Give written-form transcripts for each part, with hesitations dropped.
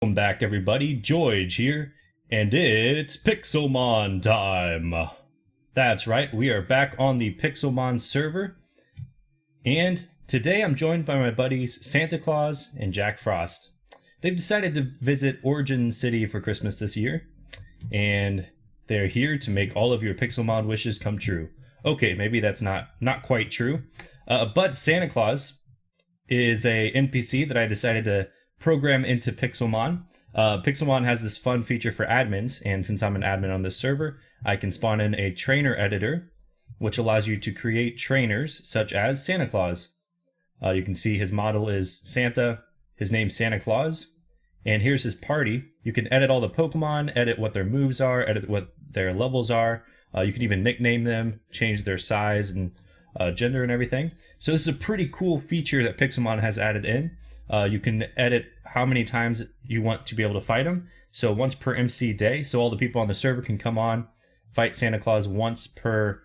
Welcome back, everybody. Jioge here, and it's Pixelmon time. That's right, we are back on the Pixelmon server, and today I'm joined by my buddies Santa Claus and Jack Frost. They've decided to visit Origin City for Christmas this year, and they're here to make all of your Pixelmon wishes come true. Okay, maybe that's not quite true, but Santa Claus is a NPC that I decided to program into Pixelmon. Pixelmon has this fun feature for admins, and since I'm an admin on this server, I can spawn in a trainer editor, which allows you to create trainers such as Santa Claus. You can see his model is Santa, his name's Santa Claus, and here's his party. You can edit all the Pokemon, edit what their moves are, edit what their levels are. You can even nickname them, change their size and gender and everything. So this is a pretty cool feature that Pixelmon has added in. You can edit how many times you want to be able to fight him. So once per MC day, so all the people on the server can come on, fight Santa Claus once per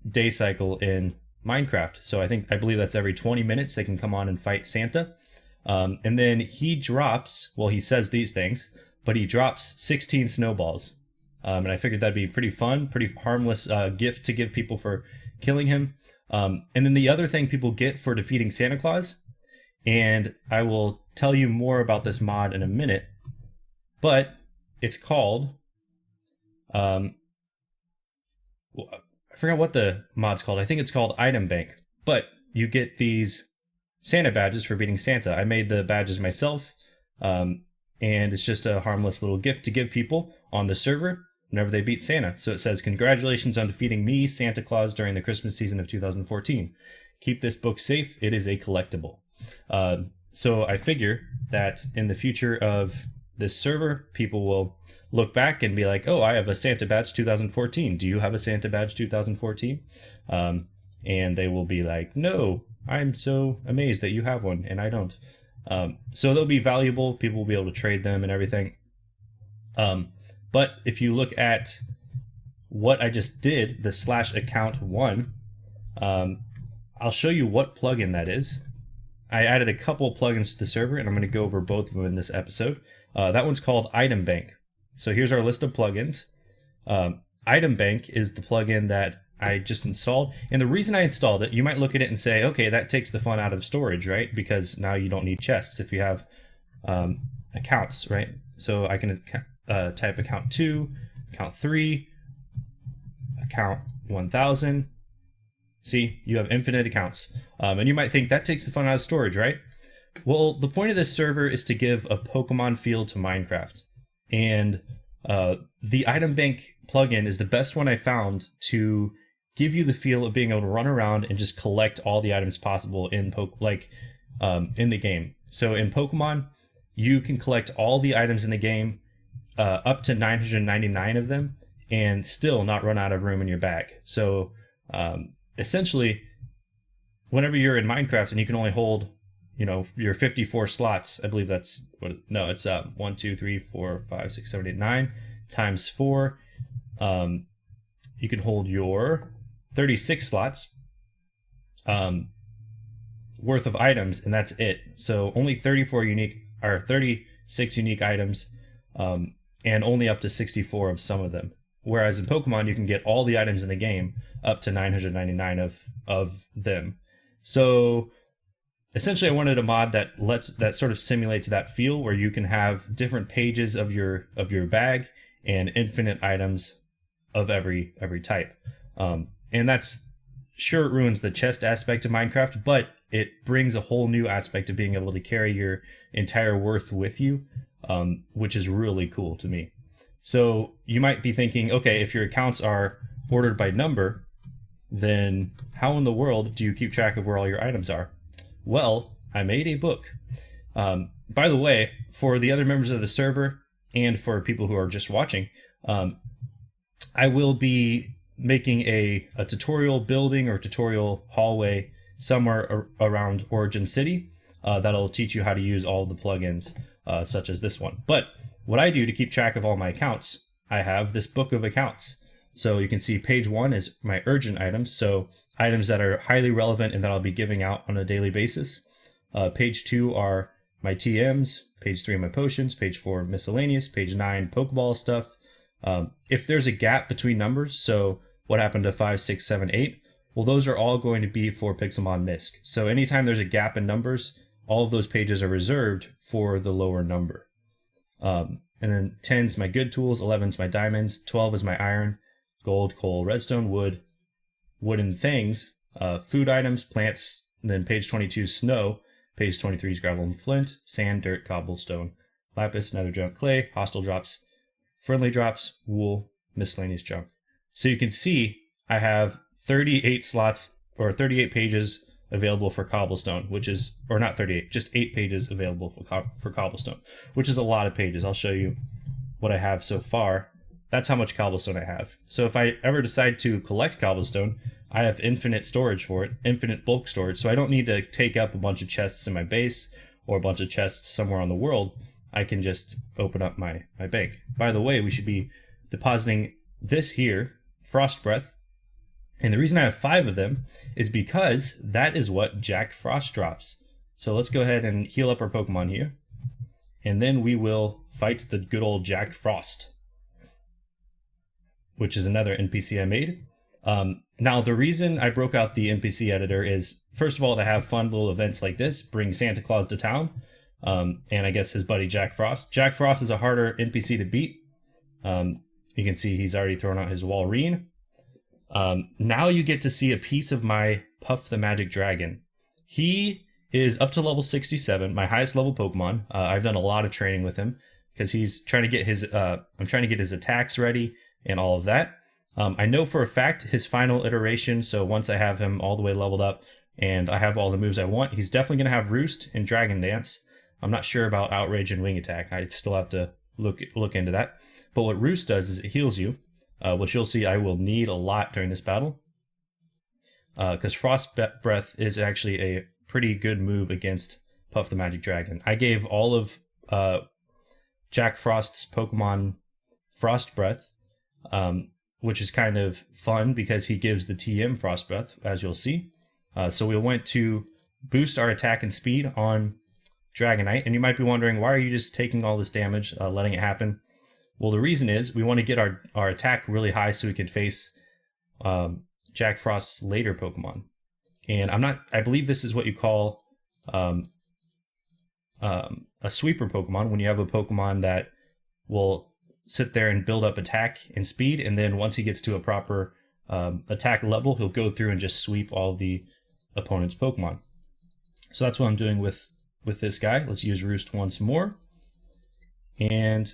day cycle in Minecraft. So I believe that's every 20 minutes they can come on and fight Santa. And then he drops, well, he says these things, but he drops 16 snowballs. And I figured that'd be pretty fun, pretty harmless gift to give people for killing him. And then the other thing people get for defeating Santa Claus, and I will tell you more about this mod in a minute, but it's called, well, I forgot what the mod's called. I think it's called Item Bank, but you get these Santa badges for beating Santa. I made the badges myself, and it's just a harmless little gift to give people on the server whenever they beat Santa. So it says, "Congratulations on defeating me, Santa Claus, during the Christmas season of 2014. Keep this book safe. It is a collectible." So I figure that in the future of this server, people will look back and be like, "Oh, I have a Santa badge 2014. Do you have a Santa badge 2014?" And they will be like, "No, I'm so amazed that you have one and I don't." So they'll be valuable. People will be able to trade them and everything. But if you look at what I just did, the /account1, I'll show you what plugin that is. I added a couple plugins to the server, and I'm going to go over both of them in this episode. That one's called Item Bank. So here's our list of plugins. Item Bank is the plugin that I just installed. And the reason I installed it, you might look at it and say, okay, that takes the fun out of storage, right? Because now you don't need chests if you have accounts, right? So I can type account 2, account 3, account 1000. See, you have infinite accounts. And you might think that takes the fun out of storage, right? Well, the point of this server is to give a Pokemon feel to Minecraft. And the Item Bank plugin is the best one I found to give you the feel of being able to run around and just collect all the items possible in in the game. So in Pokemon, you can collect all the items in the game, up to 999 of them, and still not run out of room in your bag. So essentially, whenever you're in Minecraft and you can only hold, your 54 slots, I believe that's what, no, it's 1, 2, 3, 4, 5, 6, 7, 8, 9 times 4. You can hold your 36 slots worth of items, and that's it. So only 36 unique items, and only up to 64 of some of them. Whereas in Pokemon, you can get all the items in the game, up to 999 of them. So essentially, I wanted a mod that sort of simulates that feel, where you can have different pages of your bag and infinite items of every type. And that's sure, it ruins the chest aspect of Minecraft, but it brings a whole new aspect of being able to carry your entire worth with you, which is really cool to me. So you might be thinking, okay, if your accounts are ordered by number, then how in the world do you keep track of where all your items are? Well, I made a book. By the way, for the other members of the server and for people who are just watching, I will be making a tutorial building or tutorial hallway somewhere around Origin City that'll teach you how to use all the plugins, such as this one. But what I do to keep track of all my accounts, I have this book of accounts. So you can see page 1 is my urgent items, so items that are highly relevant and that I'll be giving out on a daily basis. Page 2 are my TMs. page 3 my potions, page 4 miscellaneous, page 9 Pokeball stuff. If there's a gap between numbers, so what happened to 5, 6, 7, 8, well, those are all going to be for Pixelmon MISC. So anytime there's a gap in numbers, all of those pages are reserved for the lower number. And then 10 is my good tools, 11 is my diamonds, 12 is my iron, gold, coal, redstone, wood, wooden things, food items, plants, and then page 22 is snow, page 23 is gravel and flint, sand, dirt, cobblestone, lapis, nether junk, clay, hostile drops, friendly drops, wool, miscellaneous junk. So you can see I have 38 slots or 38 pages available for cobblestone, which is, or not 38, just 8 pages available for cobblestone, which is a lot of pages. I'll show you what I have so far. That's how much cobblestone I have. So if I ever decide to collect cobblestone, I have infinite storage for it, infinite bulk storage. So I don't need to take up a bunch of chests in my base or a bunch of chests somewhere on the world. I can just open up my bank. By the way, we should be depositing this here, Frost Breath. And the reason I have 5 of them is because that is what Jack Frost drops. So let's go ahead and heal up our Pokemon here. And then we will fight the good old Jack Frost, which is another NPC I made. Now, the reason I broke out the NPC editor is, first of all, to have fun little events like this, bring Santa Claus to town, and I guess his buddy Jack Frost. Jack Frost is a harder NPC to beat. You can see he's already thrown out his Walrein. Now you get to see a piece of my Puff the Magic Dragon. He is up to level 67, my highest level Pokemon. I've done a lot of training with him because he's trying to get his, I'm trying to get his attacks ready and all of that. I know for a fact his final iteration, so once I have him all the way leveled up and I have all the moves I want, he's definitely going to have Roost and Dragon Dance. I'm not sure about Outrage and Wing Attack. I still have to look into that. But what Roost does is it heals you, which you'll see I will need a lot during this battle. Because Frost Breath is actually a pretty good move against Puff the Magic Dragon. I gave all of Jack Frost's Pokemon Frost Breath, which is kind of fun because he gives the TM Frost Breath, as you'll see. So we went to boost our attack and speed on Dragonite, and you might be wondering, why are you just taking all this damage, letting it happen? Well, the reason is we want to get our attack really high so we can face Jack Frost's later Pokemon. And I believe this is what you call a sweeper Pokemon, when you have a Pokemon that will sit there and build up attack and speed, and then once he gets to a proper attack level, he'll go through and just sweep all the opponent's Pokemon. So that's what I'm doing with this guy. Let's use Roost once more. And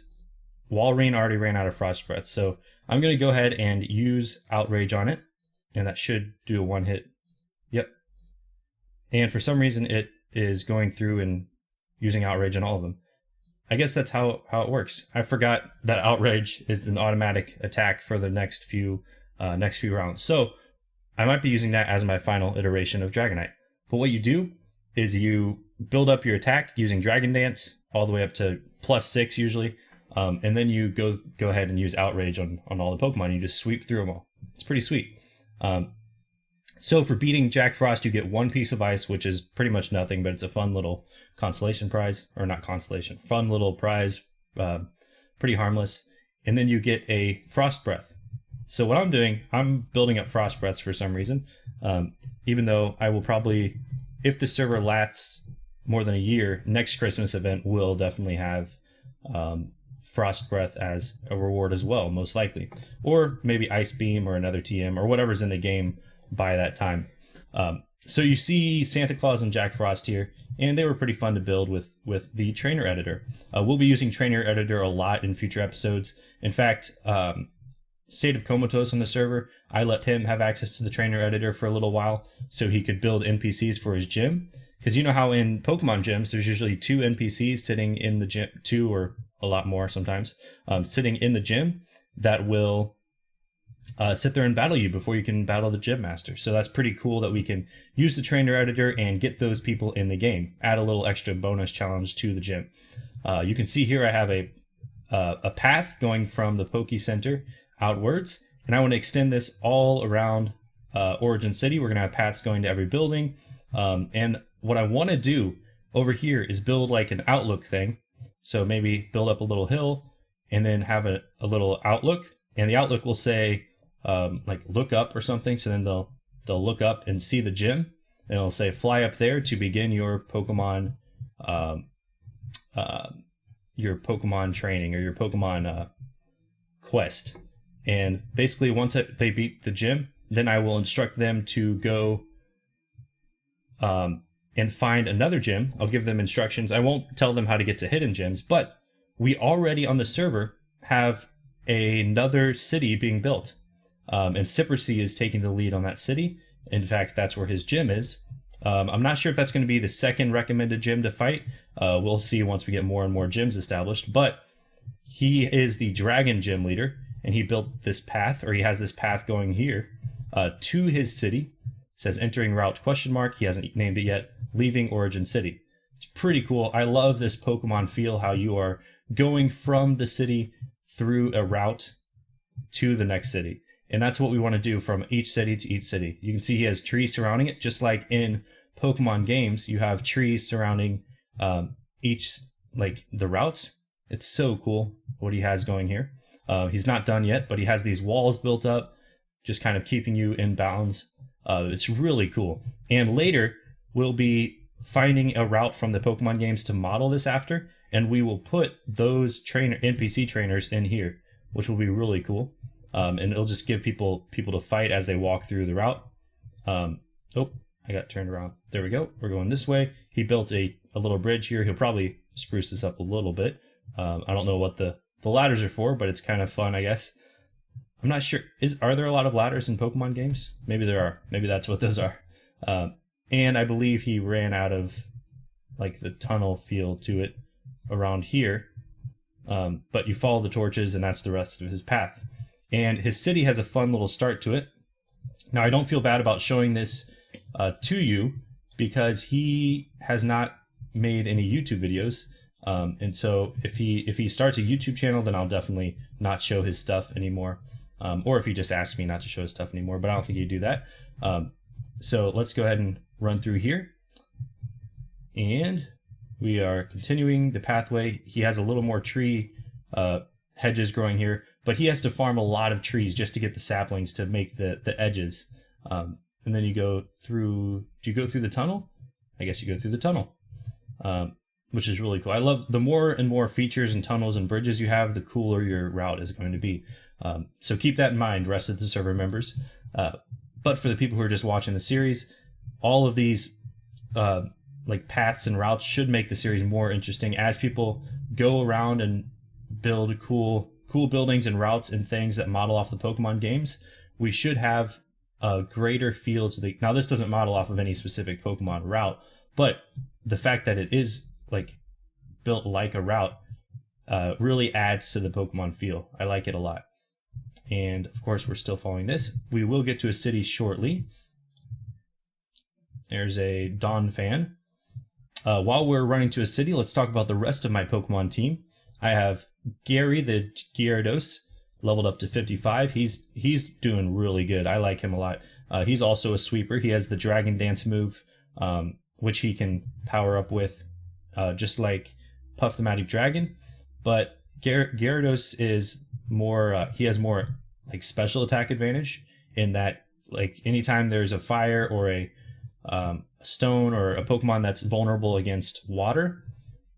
Walrein already ran out of Frost Breath, so I'm going to go ahead and use Outrage on it, and that should do a one-hit. Yep. And for some reason, it is going through and using Outrage on all of them. I guess that's how it works. I forgot that Outrage is an automatic attack for the next few rounds. So I might be using that as my final iteration of Dragonite. But what you do is you build up your attack using Dragon Dance all the way up to +6 usually, and then you go ahead and use Outrage on all the Pokemon. You just sweep through them all. It's pretty sweet. So for beating Jack Frost, you get 1 piece of ice, which is pretty much nothing, but it's a fun little consolation prize, or not consolation, fun little prize, pretty harmless. And then you get a Frost Breath. So what I'm doing, I'm building up Frost Breaths for some reason, even though I will probably, if the server lasts more than a year, next Christmas event will definitely have Frost Breath as a reward as well, most likely. Or maybe Ice Beam or another TM or whatever's in the game by that time. So you see Santa Claus and Jack Frost here, and they were pretty fun to build with the trainer editor. We'll be using trainer editor a lot in future episodes. In fact, State of Comatose on the server, I let him have access to the trainer editor for a little while so he could build NPCs for his gym. Because you know how in Pokemon gyms, there's usually 2 NPCs sitting in the gym, 2 or a lot more sometimes, sitting in the gym that will sit there and battle you before you can battle the gym master. So that's pretty cool that we can use the trainer editor and get those people in the game. Add a little extra bonus challenge to the gym. You can see here I have a path going from the Poke Center outwards, and I want to extend this all around Origin City. We're going to have paths going to every building. And what I want to do over here is build like an outlook thing. So maybe build up a little hill and then have a little outlook, and the outlook will say like look up or something. So then they'll look up and see the gym, and it'll say fly up there to begin your Pokemon training or your Pokemon quest. And basically once they beat the gym, then I will instruct them to go and find another gym. I'll give them instructions. I won't tell them how to get to hidden gyms, but we already on the server have another city being built. And Cypressy is taking the lead on that city. In fact, that's where his gym is. I'm not sure if that's going to be the second recommended gym to fight. We'll see once we get more and more gyms established. But he is the dragon gym leader, and he built this path, or he has this path going here to his city. It says entering route ? He hasn't named it yet. Leaving origin city. It's pretty cool. I love this Pokemon feel, how you are going from the city through a route to the next city. And that's what we want to do from each city to each city. You can see he has trees surrounding it, just like in Pokemon games, you have trees surrounding each, like the routes. It's so cool what he has going here. He's not done yet, but he has these walls built up, just kind of keeping you in bounds. It's really cool. And later, we'll be finding a route from the Pokemon games to model this after, and we will put those NPC trainers in here, which will be really cool. And it'll just give people to fight as they walk through the route. Oh, I got turned around. There we go. We're going this way. He built a little bridge here. He'll probably spruce this up a little bit. I don't know what the ladders are for, but it's kind of fun, I guess. I'm not sure. Are there a lot of ladders in Pokemon games? Maybe there are. Maybe that's what those are. And I believe he ran out of like the tunnel feel to it around here. But you follow the torches, and that's the rest of his path. And his city has a fun little start to it. Now, I don't feel bad about showing this to you because he has not made any YouTube videos. And so if he starts a YouTube channel, then I'll definitely not show his stuff anymore. Or if he just asks me not to show his stuff anymore, but I don't think he'd do that. So let's go ahead and run through here. And we are continuing the pathway. He has a little more tree hedges growing here, but he has to farm a lot of trees just to get the saplings to make the edges. And then you go through, do you go through the tunnel? I guess you go through the tunnel, which is really cool. I love the more and more features and tunnels and bridges you have, the cooler your route is going to be. So keep that in mind, rest of the server members. But for the people who are just watching the series, all of these like paths and routes should make the series more interesting as people go around and build cool buildings and routes and things that model off the Pokemon games. We should have a greater feel to the. Now, this doesn't model off of any specific Pokemon route, but the fact that it is like built like a route really adds to the Pokemon feel. I like it a lot. And of course, we're still following this. We will get to a city shortly. There's a Dawn fan. While we're running to a city, let's talk about the rest of my Pokemon team. I have Gary the Gyarados, leveled up to 55. He's doing really good. I like him a lot. He's also a sweeper. He has the Dragon Dance move, which he can power up with, just like Puff the Magic Dragon. But Gyarados is more. He has more like special attack advantage in that, like anytime there's a fire or a stone or a Pokemon that's vulnerable against water,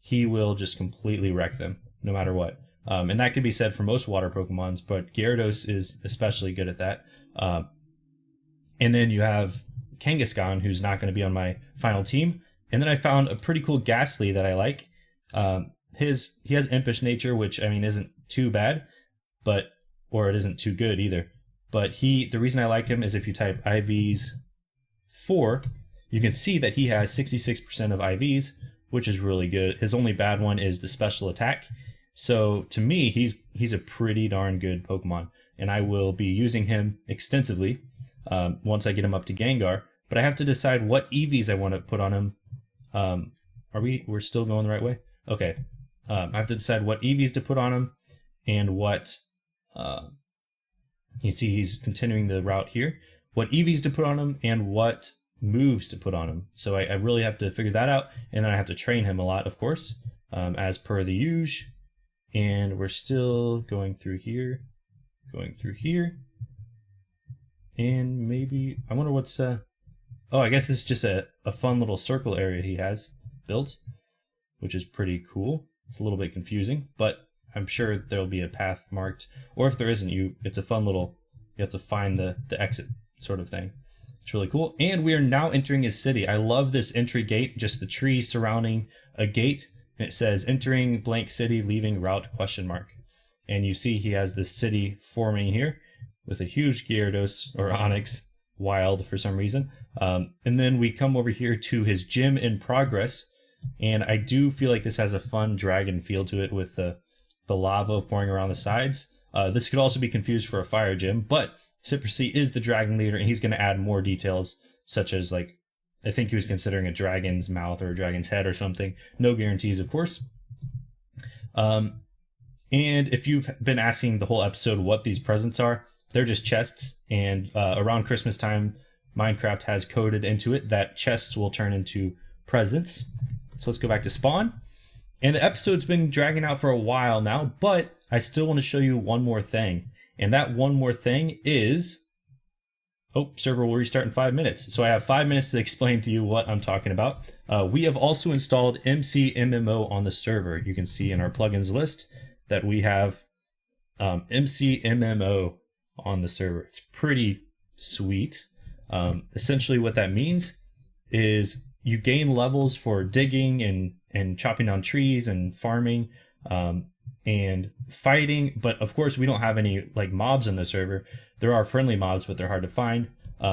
he will just completely wreck them no matter what. And that could be said for most water Pokemons, but Gyarados is especially good at that. And then you have Kangaskhan, who's not going to be on my final team. And then I found a pretty cool Ghastly that I like. He has Impish Nature, which I mean isn't too bad, or it isn't too good either. But the reason I like him is if you type IVs 4, you can see that he has 66% of IVs, which is really good. His only bad one is the special attack. So to me, he's a pretty darn good Pokemon, and I will be using him extensively once I get him up to Gengar. But I have to decide what EVs I want to put on him. We're still going the right way? Okay. I have to decide what EVs to put on him and what, you can see he's continuing the route here, what EVs to put on him and what moves to put on him. So I really have to figure that out, and then I have to train him a lot, of course. as per the usual. And we're still going through here, and maybe, I wonder what's, oh, I guess this is just a fun little circle area he has built, which is pretty cool. It's a little bit confusing, but I'm sure there'll be a path marked, or if there isn't, it's a fun little, you have to find the exit sort of thing. It's really cool. And we are now entering his city. I love this entry gate, just the tree surrounding a gate, and it says entering blank city, leaving route ? And you see he has this city forming here with a huge Gyarados or Onyx wild for some reason. And then we come over here to his gym in progress, and I do feel like this has a fun dragon feel to it with the lava pouring around the sides. This could also be confused for a fire gym, but Citrusy is the dragon leader, and he's going to add more details, such as, like, I think he was considering a dragon's mouth or a dragon's head or something. No guarantees, of course. And if you've been asking the whole episode what these presents are, they're just chests, and around Christmas time, Minecraft has coded into it that chests will turn into presents. So let's go back to spawn. And the episode's been dragging out for a while now, but I still want to show you one more thing. And that one more thing is, oh, server will restart in 5 minutes. So I have 5 minutes to explain to you what I'm talking about. We have also installed McMMO on the server. You can see in our plugins list that we have McMMO on the server. It's pretty sweet. Essentially what that means is you gain levels for digging and chopping down trees and farming and fighting, but of course we don't have any like mobs in the server. There are friendly mobs, but they're hard to find.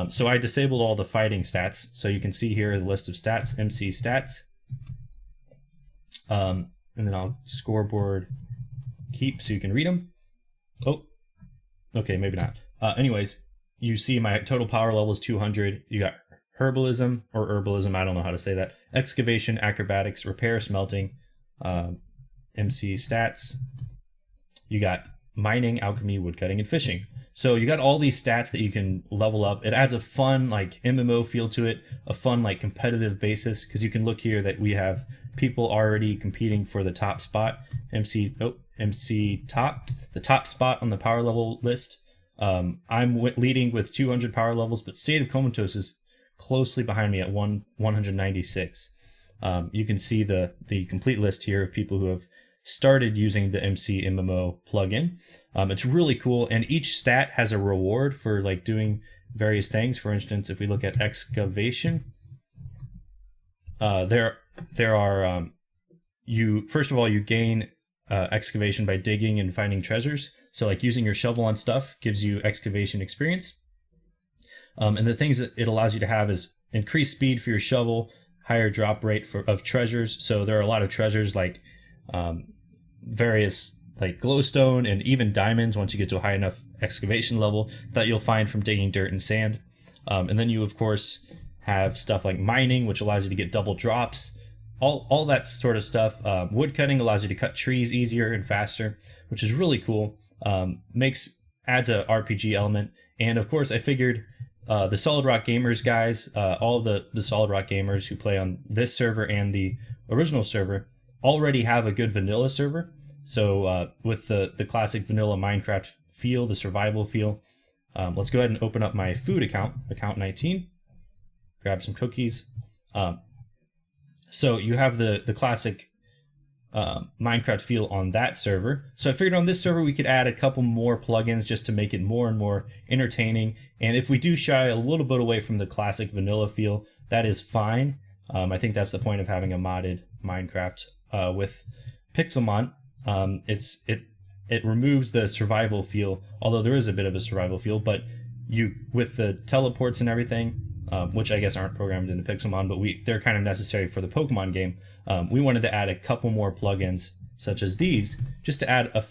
So I disabled all the fighting stats. So you can see here the list of stats, MC stats. And then I'll scoreboard keep so you can read them. Oh, okay, maybe not. Anyways, you see my total power level is 200. You got herbalism, I don't know how to say that. Excavation, acrobatics, repair, smelting, MC stats. You got mining, alchemy, woodcutting, and fishing. So you got all these stats that you can level up. It adds a fun like MMO feel to it, a fun like competitive basis, because you can look here that we have people already competing for the top spot. MC top, the top spot on the power level list. I'm leading with 200 power levels, but State of Comatose is closely behind me at 196. You can see the complete list here of people who have started using the McMMO plugin. It's really cool, and each stat has a reward for like doing various things. For instance, if we look at excavation, there are you first of all you gain excavation by digging and finding treasures. So like using your shovel on stuff gives you excavation experience. And the things that it allows you to have is increased speed for your shovel, higher drop rate of treasures. So there are a lot of treasures like various like glowstone and even diamonds once you get to a high enough excavation level that you'll find from digging dirt and sand. And then you of course have stuff like mining, which allows you to get double drops, all that sort of stuff. Wood cutting allows you to cut trees easier and faster, which is really cool. Adds a RPG element. And of course I figured the Solid Rock Gamers guys, all the Solid Rock Gamers who play on this server and the original server already have a good vanilla server. So with the classic vanilla Minecraft feel, the survival feel, let's go ahead and open up my food account 19, grab some cookies. So you have the classic Minecraft feel on that server. So I figured on this server we could add a couple more plugins just to make it more and more entertaining. And if we do shy a little bit away from the classic vanilla feel, that is fine. I think that's the point of having a modded Minecraft with Pixelmon. It removes the survival feel, although there is a bit of a survival feel, but with the teleports and everything, which I guess aren't programmed into Pixelmon, but they're kind of necessary for the Pokemon game. We wanted to add a couple more plugins such as these, just to add a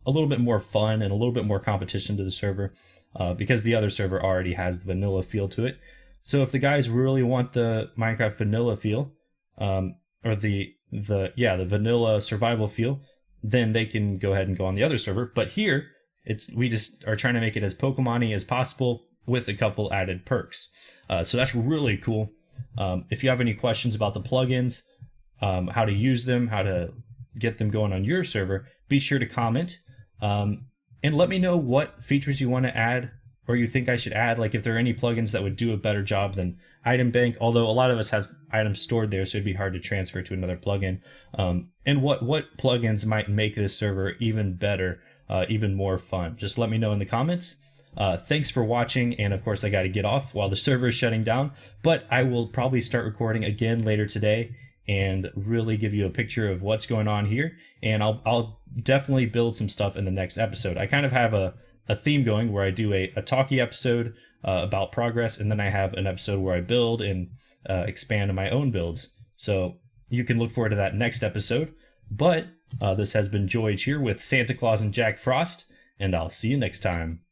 little bit more fun and a little bit more competition to the server, because the other server already has the vanilla feel to it. So if the guys really want the Minecraft vanilla feel, or the vanilla survival feel, then they can go ahead and go on the other server. But here, we just are trying to make it as Pokemon-y as possible with a couple added perks. So that's really cool. If you have any questions about the plugins, how to use them, how to get them going on your server, be sure to comment and let me know what features you want to add or you think I should add. Like if there are any plugins that would do a better job than Item Bank, although a lot of us have items stored there, so it'd be hard to transfer to another plugin. And what plugins might make this server even better, even more fun. Just let me know in the comments. Thanks for watching, and of course I got to get off while the server is shutting down, but I will probably start recording again later today and really give you a picture of what's going on here, and I'll definitely build some stuff in the next episode. I kind of have a theme going where I do a talky episode about progress, and then I have an episode where I build and expand on my own builds. So you can look forward to that next episode. But this has been Jioge here with Santa Claus and Jack Frost, and I'll see you next time.